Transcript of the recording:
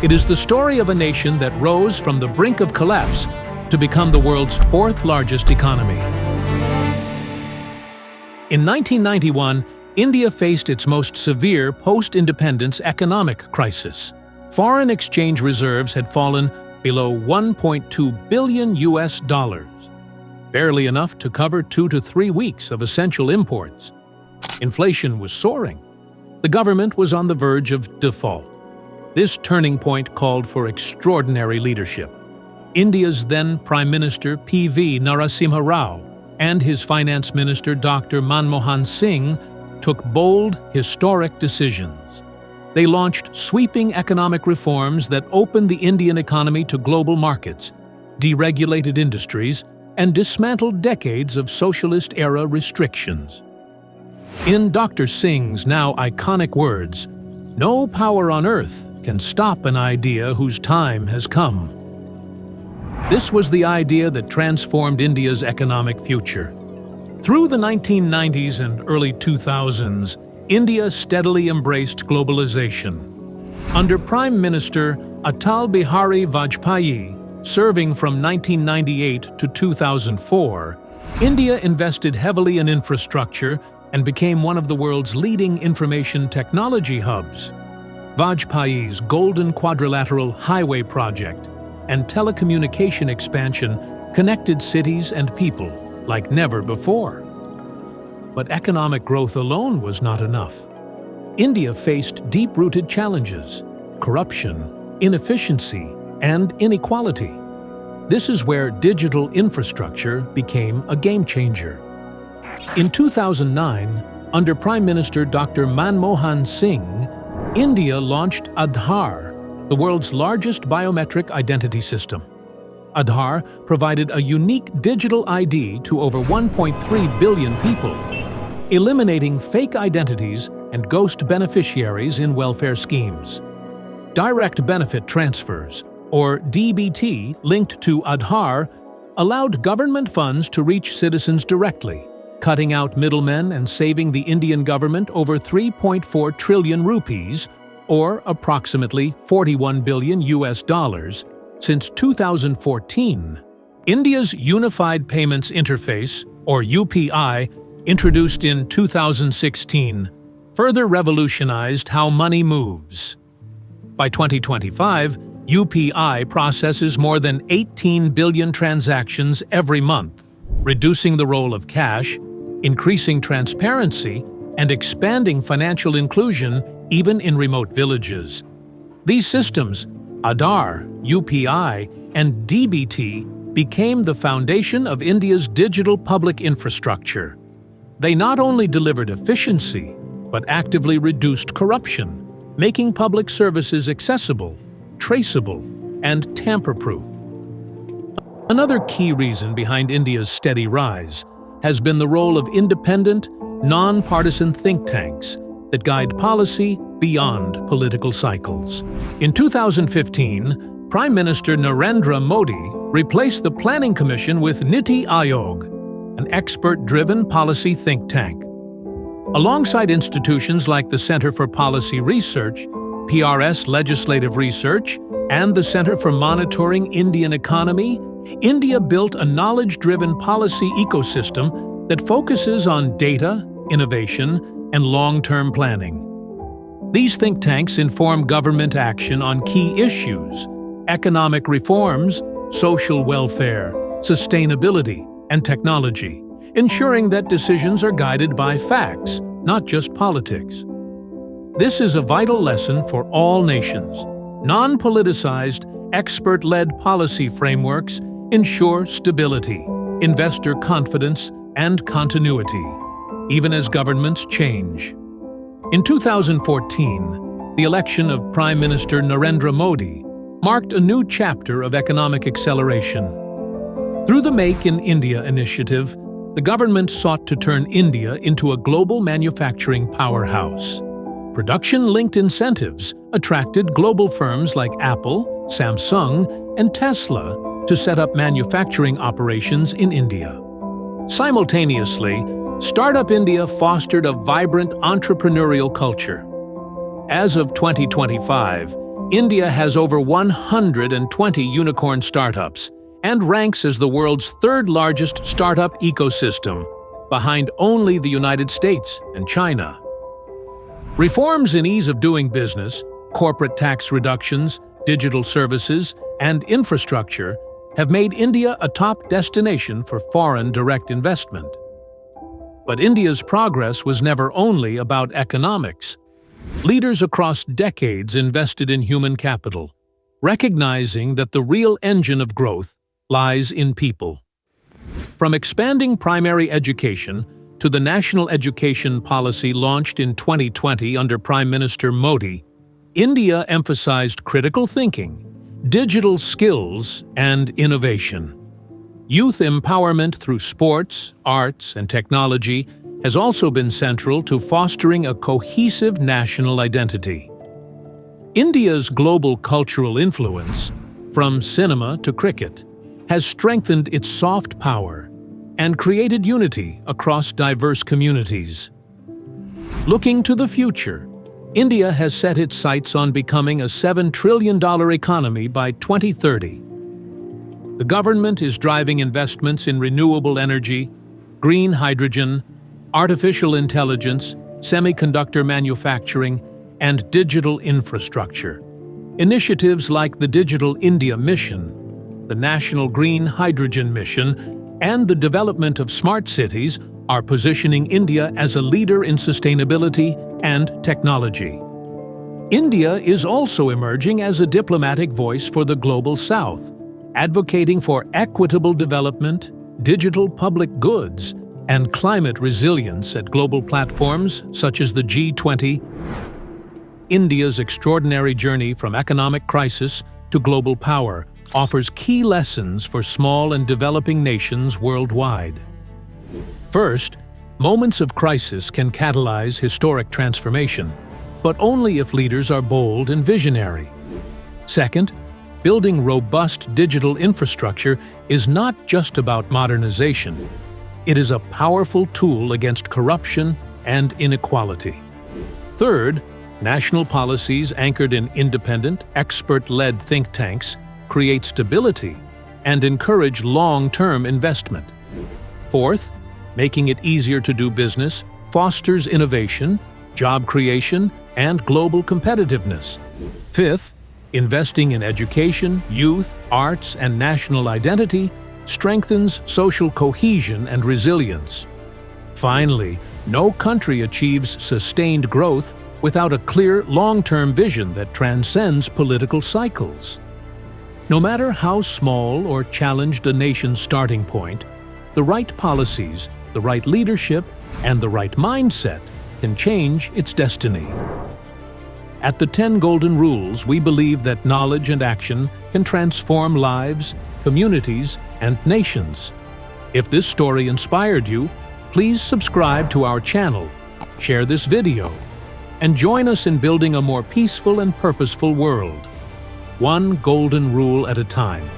It is the story of a nation that rose from the brink of collapse to become the world's fourth largest economy. In 1991, India faced its most severe post-independence economic crisis. Foreign exchange reserves had fallen below $1.2 billion, barely enough to cover 2 to 3 weeks of essential imports. Inflation was soaring. The government was on the verge of default. This turning point called for extraordinary leadership. India's then Prime Minister P.V. Narasimha Rao and his Finance Minister Dr. Manmohan Singh took bold, historic decisions. They launched sweeping economic reforms that opened the Indian economy to global markets, deregulated industries, and dismantled decades of socialist-era restrictions. In Dr. Singh's now iconic words, "No power on earth can stop an idea whose time has come." This was the idea that transformed India's economic future. Through the 1990s and early 2000s, India steadily embraced globalization. Under Prime Minister Atal Bihari Vajpayee, serving from 1998 to 2004, India invested heavily in infrastructure and became one of the world's leading information technology hubs. Vajpayee's Golden Quadrilateral Highway project and telecommunication expansion connected cities and people like never before. But economic growth alone was not enough. India faced deep-rooted challenges: corruption, inefficiency, and inequality. This is where digital infrastructure became a game-changer. In 2009, under Prime Minister Dr. Manmohan Singh, India launched Aadhaar, the world's largest biometric identity system. Aadhaar provided a unique digital ID to over 1.3 billion people, eliminating fake identities and ghost beneficiaries in welfare schemes. Direct benefit transfers, or DBT, linked to Aadhaar, allowed government funds to reach citizens directly, cutting out middlemen and saving the Indian government over 3.4 trillion rupees, or approximately $41 billion, since 2014. India's Unified Payments Interface, or UPI, introduced in 2016, further revolutionized how money moves. By 2025, UPI processes more than 18 billion transactions every month, reducing the role of cash, increasing transparency, and expanding financial inclusion even in remote villages. These systems, Aadhaar, UPI, and DBT, became the foundation of India's digital public infrastructure. They not only delivered efficiency, but actively reduced corruption, making public services accessible, traceable, and tamper-proof. Another key reason behind India's steady rise has been the role of independent, non-partisan think tanks that guide policy beyond political cycles. In 2015, Prime Minister Narendra Modi replaced the Planning Commission with NITI Aayog, an expert-driven policy think tank. Alongside institutions like the Center for Policy Research, PRS Legislative Research, and the Center for Monitoring Indian Economy, India built a knowledge-driven policy ecosystem that focuses on data, innovation, and long-term planning. These think tanks inform government action on key issues: economic reforms, social welfare, sustainability, and technology, ensuring that decisions are guided by facts, not just politics. This is a vital lesson for all nations. Non-politicized, expert-led policy frameworks ensure stability, investor confidence, and continuity, even as governments change. In 2014, the election of Prime Minister Narendra Modi marked a new chapter of economic acceleration. Through the Make in India initiative, the government sought to turn India into a global manufacturing powerhouse. Production-linked incentives attracted global firms like Apple, Samsung, and Tesla to set up manufacturing operations in India. Simultaneously, Startup India fostered a vibrant entrepreneurial culture. As of 2025, India has over 120 unicorn startups and ranks as the world's third-largest startup ecosystem, behind only the United States and China. Reforms in ease of doing business, corporate tax reductions, digital services, and infrastructure have made India a top destination for foreign direct investment. But India's progress was never only about economics. Leaders across decades invested in human capital, recognizing that the real engine of growth lies in people. From expanding primary education to the national education policy launched in 2020 under Prime Minister Modi, India emphasized critical thinking, digital skills, and innovation. Youth empowerment through sports, arts, and technology has also been central to fostering a cohesive national identity. India's global cultural influence, from cinema to cricket, has strengthened its soft power and created unity across diverse communities. Looking to the future, India has set its sights on becoming a $7 trillion economy by 2030. The government is driving investments in renewable energy, green hydrogen, artificial intelligence, semiconductor manufacturing, and digital infrastructure. Initiatives like the Digital India Mission, the National Green Hydrogen Mission, and the development of smart cities are positioning India as a leader in sustainability and technology. India is also emerging as a diplomatic voice for the Global South, advocating for equitable development, digital public goods, and climate resilience at global platforms such as the G20. India's extraordinary journey from economic crisis to global power offers key lessons for small and developing nations worldwide. First, moments of crisis can catalyze historic transformation, but only if leaders are bold and visionary. Second, building robust digital infrastructure is not just about modernization. It is a powerful tool against corruption and inequality. Third, national policies anchored in independent, expert-led think tanks create stability and encourage long-term investment. Fourth, making it easier to do business fosters innovation, job creation, and global competitiveness. Fifth, investing in education, youth, arts, and national identity strengthens social cohesion and resilience. Finally, no country achieves sustained growth without a clear, long-term vision that transcends political cycles. No matter how small or challenged a nation's starting point, the right policies, the right leadership, and the right mindset can change its destiny. At the 10 Golden Rules, we believe that knowledge and action can transform lives, communities, and nations. If this story inspired you, please subscribe to our channel, share this video, and join us in building a more peaceful and purposeful world, one golden rule at a time.